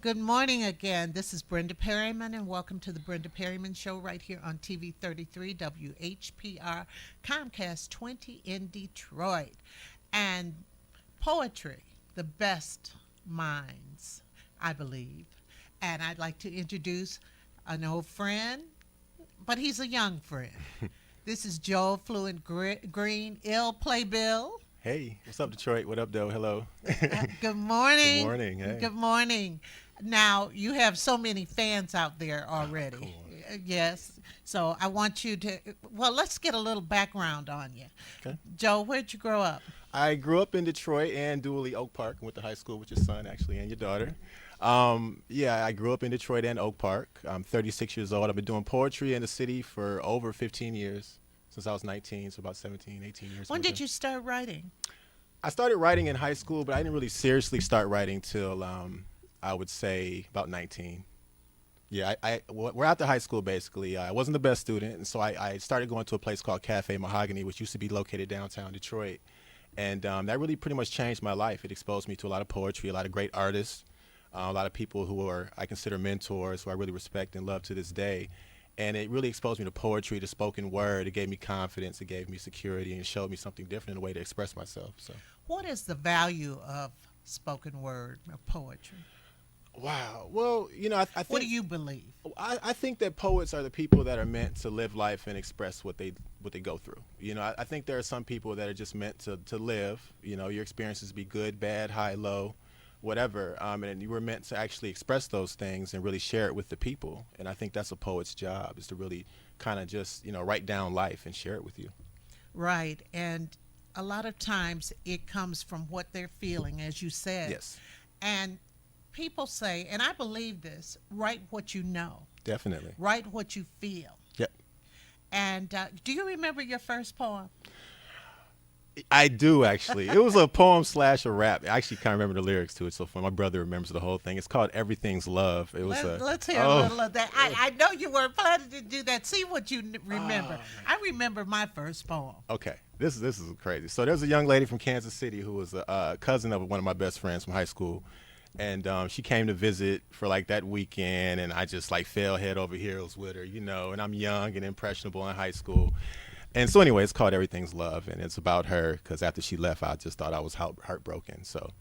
Good morning again. This is Brenda Perryman, and welcome to the Brenda Perryman Show right here on TV 33 WHPR Comcast 20 in Detroit. And poetry, the best minds, I believe. And I'd like to introduce an old friend, but he's a young friend. This is Joel Fluent Green, Playbill. Hey, what's up, Detroit? What up, though? Hello. Good morning. Good morning. Hey. Good morning. Now, you have so many fans out there already. Cool. Yes. So I want you to, well, let's get a little background on you. Okay. Joe, where'd you grow up? I grew up in Detroit and Dooley, Oak Park. Went to high school with your son, actually, and your daughter. Yeah, I grew up in Detroit and Oak Park. I'm 36 years old. I've been doing poetry in the city for over 15 years, since I was 19, so about 17, 18 years. When did you start writing? I started writing in high school, but I didn't really seriously start writing till I would say about 19. Yeah, we're after high school, basically. I wasn't the best student, and so I started going to a place called Cafe Mahogany, which used to be located downtown Detroit. And that really pretty much changed my life. It exposed me to a lot of poetry, a lot of great artists, a lot of people who I consider mentors, who I really respect and love to this day. And it really exposed me to poetry, to spoken word. It gave me confidence. It gave me security and showed me something different, a way to express myself. So, what is the value of spoken word or poetry? wow. Well, I think. What do you believe? I think that poets are the people that are meant to live life and express what they go through. I think there are some people that are just meant to live. Your experiences be good, bad, high, low, whatever. And you were meant to actually express those things and really share it with the people. And I think that's a poet's job, is to really kind of just, write down life and share it with you. Right. And a lot of times it comes from what they're feeling, as you said. Yes. And people say, and I believe this, write what you know. Definitely. Write what you feel. Yep. And do you remember your first poem? I do, actually. It was a poem / a rap. I actually can't remember the lyrics to it so far. My brother remembers the whole thing. It's called Everything's Love. It was Let's hear a little of that. I know you were planning to do that. See what you remember. I remember my first poem. Okay. This is crazy. So there's a young lady from Kansas City who was a cousin of one of my best friends from high school. And she came to visit for like that weekend, and I just like fell head over heels with her, and I'm young and impressionable in high school. And so anyway, it's called Everything's Love, and it's about her, because after she left, I just thought I was heartbroken. So,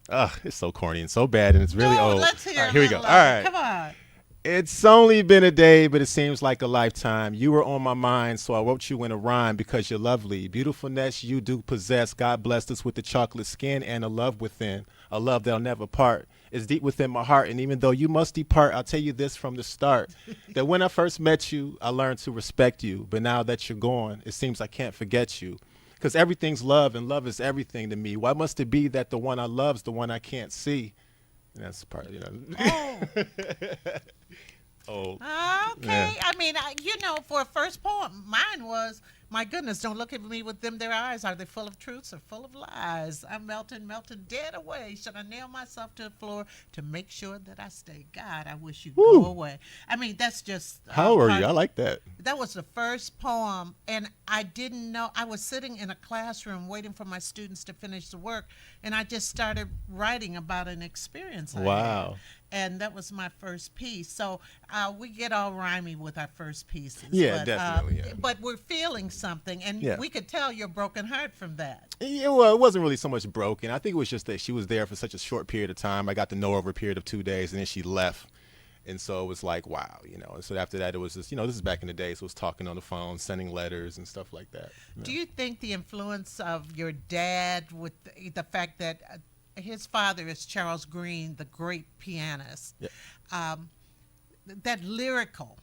it's so corny and so bad, and it's really old. Let's hear All right, here we go. All right. Come on. It's only been a day, but it seems like a lifetime. You were on my mind, so I wrote you in a rhyme because you're lovely. Beautifulness you do possess. God blessed us with the chocolate skin and a love within, a love that'll never part. It's deep within my heart, and even though you must depart, I'll tell you this from the start, that when I first met you, I learned to respect you. But now that you're gone, it seems I can't forget you. Because everything's love, and love is everything to me. Why must it be that the one I love's the one I can't see? And that's the part, Oh. Okay. Yeah. I mean, for a first poem, mine was, my goodness, don't look at me with them their eyes. Are they full of truths or full of lies? I'm melting dead away. Should I nail myself to the floor to make sure that I stay? God, I wish you'd Woo. go away. I mean, that's just. How old are you? I like that. That was the first poem, and I didn't know. I was sitting in a classroom waiting for my students to finish the work, and I just started writing about an experience I had. Wow. And that was my first piece. So we get all rhymey with our first pieces. Yeah, but, definitely. Yeah. But we're feeling something, and Yeah. we could tell your broken heart from that. Yeah, well, it wasn't really so much broken. I think it was just that she was there for such a short period of time. I got to know her over a period of 2 days, and then she left. And so it was like, wow, And so after that, it was just, this is back in the day, so it was talking on the phone, sending letters and stuff like that. Do you think the influence of your dad with the fact that his father is Charles Green, the great pianist, Yeah. that lyrical,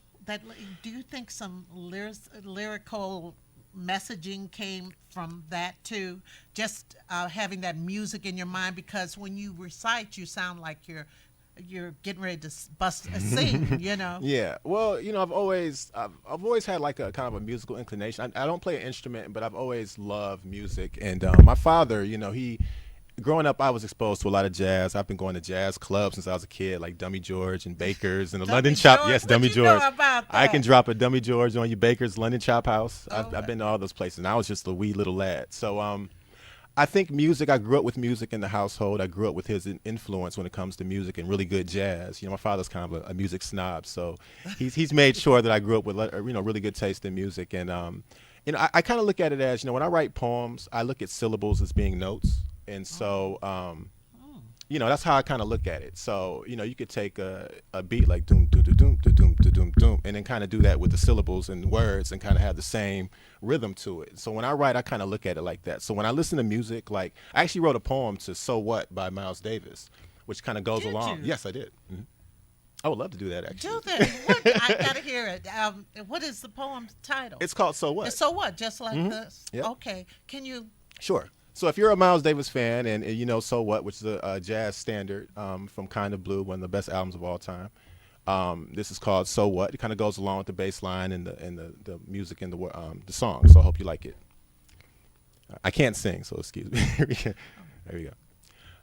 do you think some lyrical messaging came from that too? Just having that music in your mind, because when you recite, you sound like you're getting ready to bust a sing, Yeah. Well, I've always had like a kind of a musical inclination. I don't play an instrument, but I've always loved music. And my father, growing up, I was exposed to a lot of jazz. I've been going to jazz clubs since I was a kid, like Dummy George and Baker's and the London Chop. George? Yes, What Dummy you George. know about I that? can drop a Dummy George on you, Baker's, London Chop House. Oh, I've been to all those places, and I was just a wee little lad. So I think music. I grew up with music in the household. I grew up with his influence when it comes to music and really good jazz. You know, my father's kind of a music snob, so he's made sure that I grew up with really good taste in music. And I kind of look at it as, when I write poems, I look at syllables as being notes, and so that's how I kind of look at it. So you could take a beat like doom doom doom doom doom doom doom doom, and then kind of do that with the syllables and words, and kind of have the same rhythm to it. So when I write, I kind of look at it like that. So when I listen to music, like I actually wrote a poem to "So What" by Miles Davis, which kind of goes Did along. you? Yes, I did. I would love to do that, actually. Do that. What? I gotta hear it. What is the poem's title? It's called "So What." So what? Just like this. Yep. Okay. Can you? Sure. So if you're a Miles Davis fan, and you know "So What," which is a jazz standard from Kind of Blue, one of the best albums of all time, this is called "So What." It kind of goes along with the bass line and the music and the song. So I hope you like it. I can't sing, so excuse me. There we go.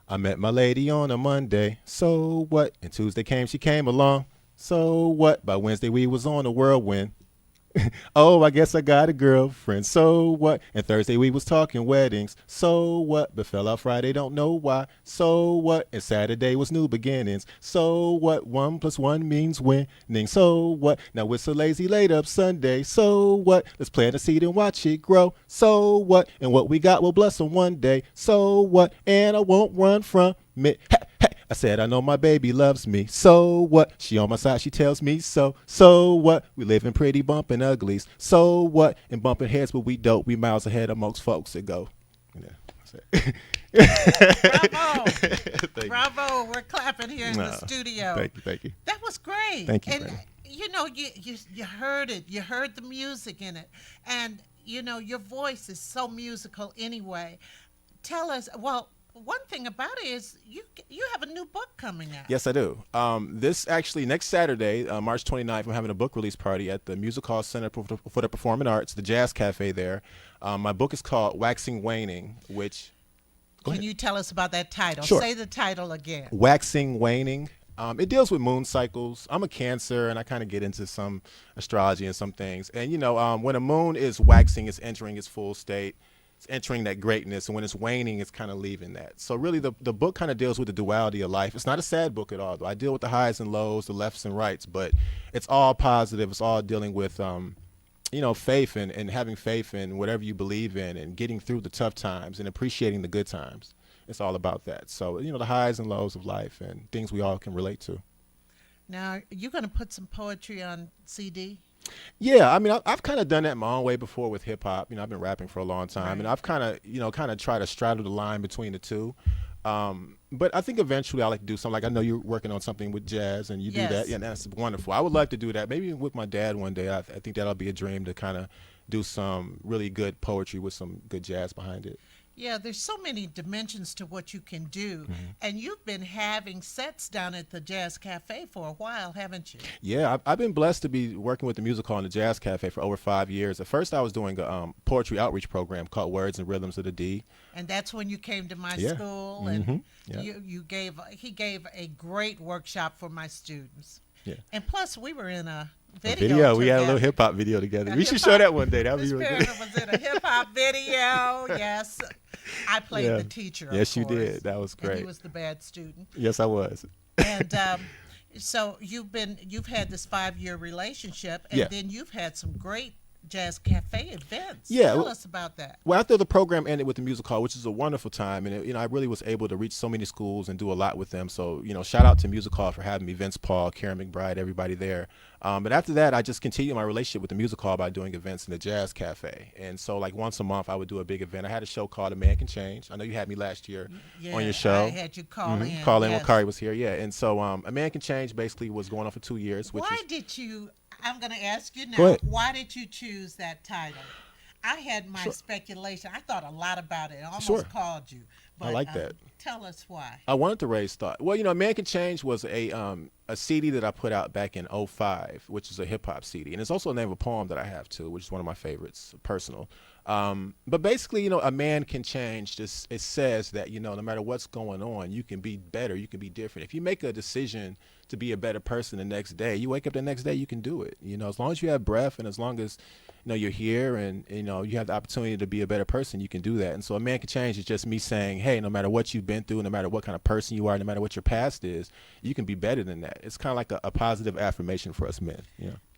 I met my lady on a Monday. So what? And Tuesday came, she came along. So what? By Wednesday we was on a whirlwind. Oh, I guess I got a girlfriend. So what? And Thursday we was talking weddings. So what? But fell out Friday, don't know why. So what? And Saturday was new beginnings. So what? 1 + 1 means winning. So what? Now we're so lazy, laid up Sunday. So what? Let's plant a seed and watch it grow. So what? And what we got will bless them one day. So what? And I won't run from it. I said, I know my baby loves me. So what? She on my side, she tells me so. So what? We live in pretty bumping uglies. So what? And bumping heads, but we dope. We miles ahead of most folks that go. Yeah, Bravo! Bravo! We're clapping here in the studio. Thank you. That was great. Thank you, And Brenda. you heard it. You heard the music in it, and your voice is so musical anyway. Tell us. Well, one thing about it is you have a new book coming out. Yes, I do. This actually, next Saturday, March 29th, I'm having a book release party at the Music Hall Center for the Performing Arts, the Jazz Cafe there. My book is called Waxing Waning, which... Can you tell us about that title? Sure. Say the title again. Waxing Waning. It deals with moon cycles. I'm a Cancer, and I kind of get into some astrology and some things. And, when a moon is waxing, it's entering its full state. It's entering that greatness, and when it's waning, it's kind of leaving that. So really, the book kind of deals with the duality of life. It's not a sad book at all, though. I deal with the highs and lows, the lefts and rights, but it's all positive. It's all dealing with, faith and having faith in whatever you believe in, and getting through the tough times and appreciating the good times. It's all about that. So, the highs and lows of life and things we all can relate to. Now, you're going to put some poetry on CD? Yeah, I mean, I've kind of done that my own way before with hip hop. I've been rapping for a long time, Right. and I've kind of tried to straddle the line between the two. But I think eventually I like to do something. Like, I know you're working on something with jazz, and you Yes. do that. Yeah, and that's wonderful. I would love to do that. Maybe with my dad one day. I think that'll be a dream, to kind of do some really good poetry with some good jazz behind it. Yeah, there's so many dimensions to what you can do. And you've been having sets down at the Jazz Cafe for a while, haven't you? Yeah, I've been blessed to be working with the Music Hall and the Jazz Cafe for over 5 years. At first, I was doing a poetry outreach program called Words and Rhythms of the D. And that's when you came to my Yeah. school, and Yeah. he gave a great workshop for my students. Yeah. And plus, we were in a A video. we had a little together. hip hop video together. A We should hip-hop- show that one day. That would Miss be really Perryman good. was in a hip hop video. Yes, I played Yeah. the teacher. Yes, you of course, did. That was And great. he was the bad student. Yes, I was. And so you've had this 5-year relationship, and Yeah. then you've had some great Jazz Cafe events. Yeah, Tell well- us about that. Well, after the program ended with the Music Hall, which is a wonderful time, and I really was able to reach so many schools and do a lot with them. So, shout out to Music Hall for having me, Vince Paul, Karen McBride, everybody there. But after that, I just continued my relationship with the Music Hall by doing events in the Jazz Cafe. And so, like, once a month, I would do a big event. I had a show called A Man Can Change. I know you had me last year on your show. I had you call in. Call in yes. when Kari was here, yeah. And so, A Man Can Change basically was going on for 2 years. Which Why is, did you? I'm going to ask you Go now. ahead. Why did you choose that title? I had my Sure. speculation. I thought a lot about it. I almost Sure. called you. But, I like that. Tell us why. I wanted to raise thought. Well, A Man Can Change was a CD that I put out back in '05, which is a hip hop CD, and it's also the name of a poem that I have too, which is one of my favorites, personal. But basically, a man can change. Just it says that no matter what's going on, you can be better, you can be different. If you make a decision to be a better person the next day, you wake up the next day, you can do it. As long as you have breath and as long as you're here and you have the opportunity to be a better person, you can do that. And so A Man Can Change is just me saying, hey, no matter what you've been through, no matter what kind of person you are, no matter what your past is, you can be better than that. It's kind of like a positive affirmation for us men.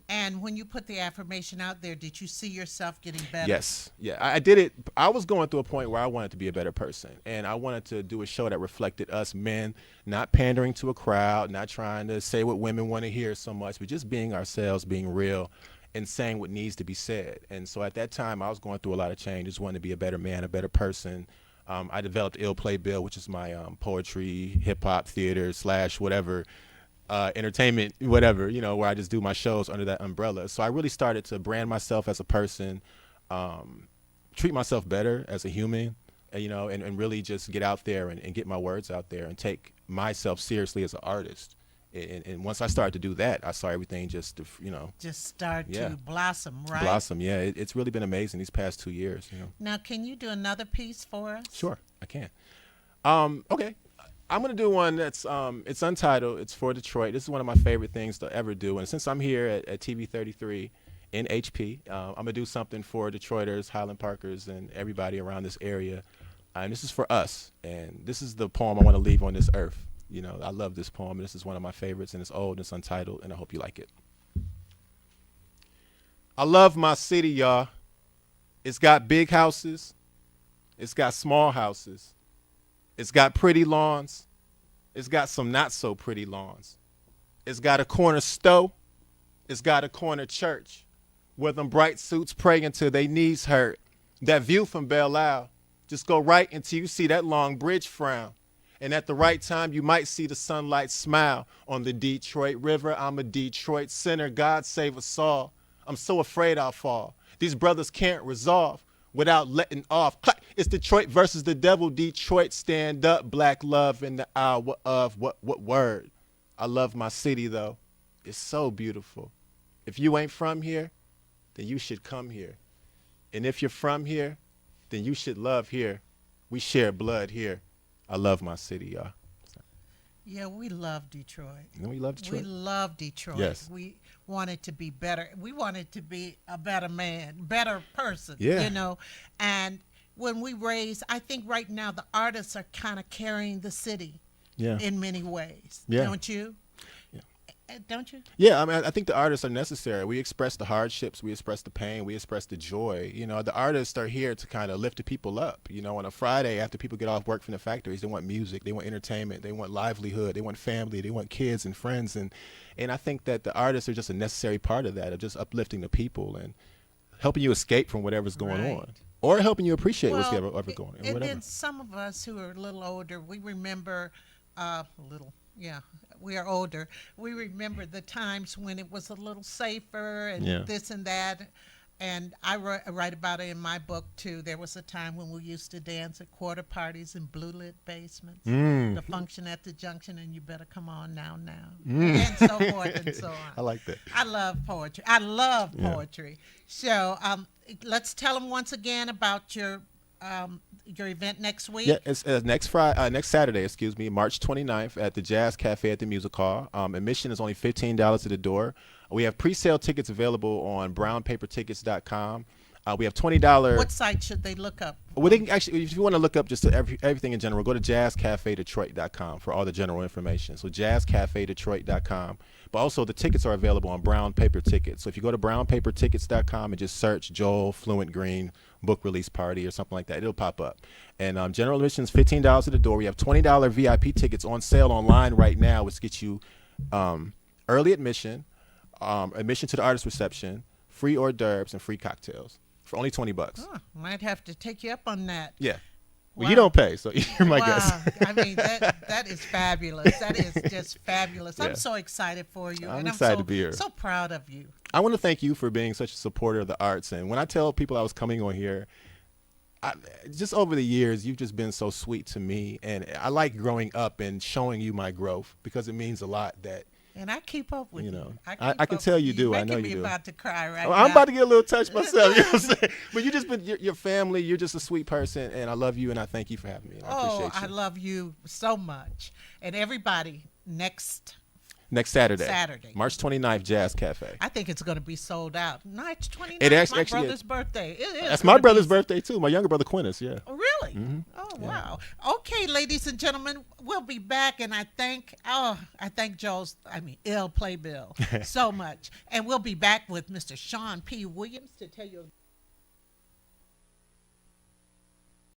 And when you put the affirmation out there, did you see yourself getting better? Yes. Yeah, I did it. I was going through a point where I wanted to be a better person, and I wanted to do a show that reflected us men, not pandering to a crowd, not trying to say what women want to hear so much, but just being ourselves, being real, and saying what needs to be said. And so at that time, I was going through a lot of change, just wanted to be a better man, a better person. I developed Playbill, which is my poetry, hip-hop, theater / whatever, entertainment, whatever, where I just do my shows under that umbrella. So I really started to brand myself as a person, treat myself better as a human, and really just get out there and get my words out there and take myself seriously as an artist. And once I started to do that, I saw everything just start to blossom, right? Blossom, yeah. It's really been amazing these past 2 years. Now, can you do another piece for us? Sure, I can. Okay. I'm going to do one that's, it's untitled. It's for Detroit. This is one of my favorite things to ever do. And since I'm here at TV 33 in HP, I'm going to do something for Detroiters, Highland Parkers, and everybody around this area. And this is for us. And this is the poem I want to leave on this earth. I love this poem. This is one of my favorites, and it's old, and it's untitled, and I hope you like it. I love my city, y'all. It's got big houses. It's got small houses. It's got pretty lawns. It's got some not so pretty lawns. It's got a corner store. It's got a corner church where them bright suits pray until their knees hurt. That view from Belle Isle, just go right until you see that long bridge frown. And at the right time, you might see the sunlight smile on the Detroit River. I'm a Detroit sinner. God save us all. I'm so afraid I'll fall. These brothers can't resolve without letting off. It's Detroit versus the devil. Detroit, stand up. Black love in the hour of what word? I love my city, though. It's so beautiful. If you ain't from here, then you should come here. And if you're from here, then you should love here. We share blood here. I love my city, y'all. Yeah, we love Detroit. And we love Detroit. We love Detroit. Yes. We wanted to be better. We wanted to be a better man, better person, Yeah. And when we raise, I think right now the artists are kind of carrying the city in many ways. Yeah. Don't you? Yeah. Don't you? Yeah, I mean, I think the artists are necessary. We express the hardships, we express the pain, we express the joy. The artists are here to kind of lift the people up. On a Friday after people get off work from the factories, they want music, they want entertainment, they want livelihood, they want family, they want kids and friends. And I think that the artists are just a necessary part of that, of just uplifting the people and helping you escape from whatever's going on. Or helping you appreciate what's ever going on. And then some of us who are a little older, we remember we are older. We remember the times when it was a little safer and this and that. And I write about it in my book, too. There was a time when we used to dance at quarter parties in blue-lit basements, the function at the junction, and you better come on now, and so forth and so on. I like that. I love poetry. I love poetry. So let's tell them once again about your event next week. Yeah, it's next Saturday, March 29th at the Jazz Cafe at the Music Hall. Admission is only $15 at the door. We have pre-sale tickets available on brownpapertickets.com. We have $20. What site should they look up? Well, they can actually, if you want to look up just everything in general, go to jazzcafedetroit.com for all the general information. So jazzcafedetroit.com. But also the tickets are available on Brown Paper Tickets. So if you go to brownpapertickets.com and just search Joel Fluent Green book release party or something like that, it'll pop up. And general admission is $15 at the door. We have $20 VIP tickets on sale online right now, which gets you early admission, admission to the artist reception, free hors d'oeuvres, and free cocktails for only $20. Oh, might have to take you up on that. Yeah. Well, Wow. you don't pay, so you're my guest. I mean, that is fabulous. That is just fabulous. Yeah. I'm so excited for you. I'm excited to be here. So proud of you. I want to thank you for being such a supporter of the arts. And when I tell people I was coming on here, just over the years, you've just been so sweet to me, and I like growing up and showing you my growth because it means a lot that. And I keep up with You you. know, I I can tell you do. You're I know making you me do. about to cry right Oh, now. I'm about to get a little touched myself. You know what I'm saying? But you just been your family. You're just a sweet person, and I love you, and I thank you for having me. I appreciate you. I love you so much. And everybody, next Next Saturday, Saturday. March 29th, Jazz Cafe. I think it's going to be sold out. March 29th, It actually my is. brother's birthday. It is That's gonna my be- brother's birthday too. My younger brother Quintus. Yeah. Oh, really? Mhm. Oh, Yeah. wow. Okay, ladies and gentlemen, we'll be back, and I thank Playbill so much. And we'll be back with Mr. Sean P. Williams to tell you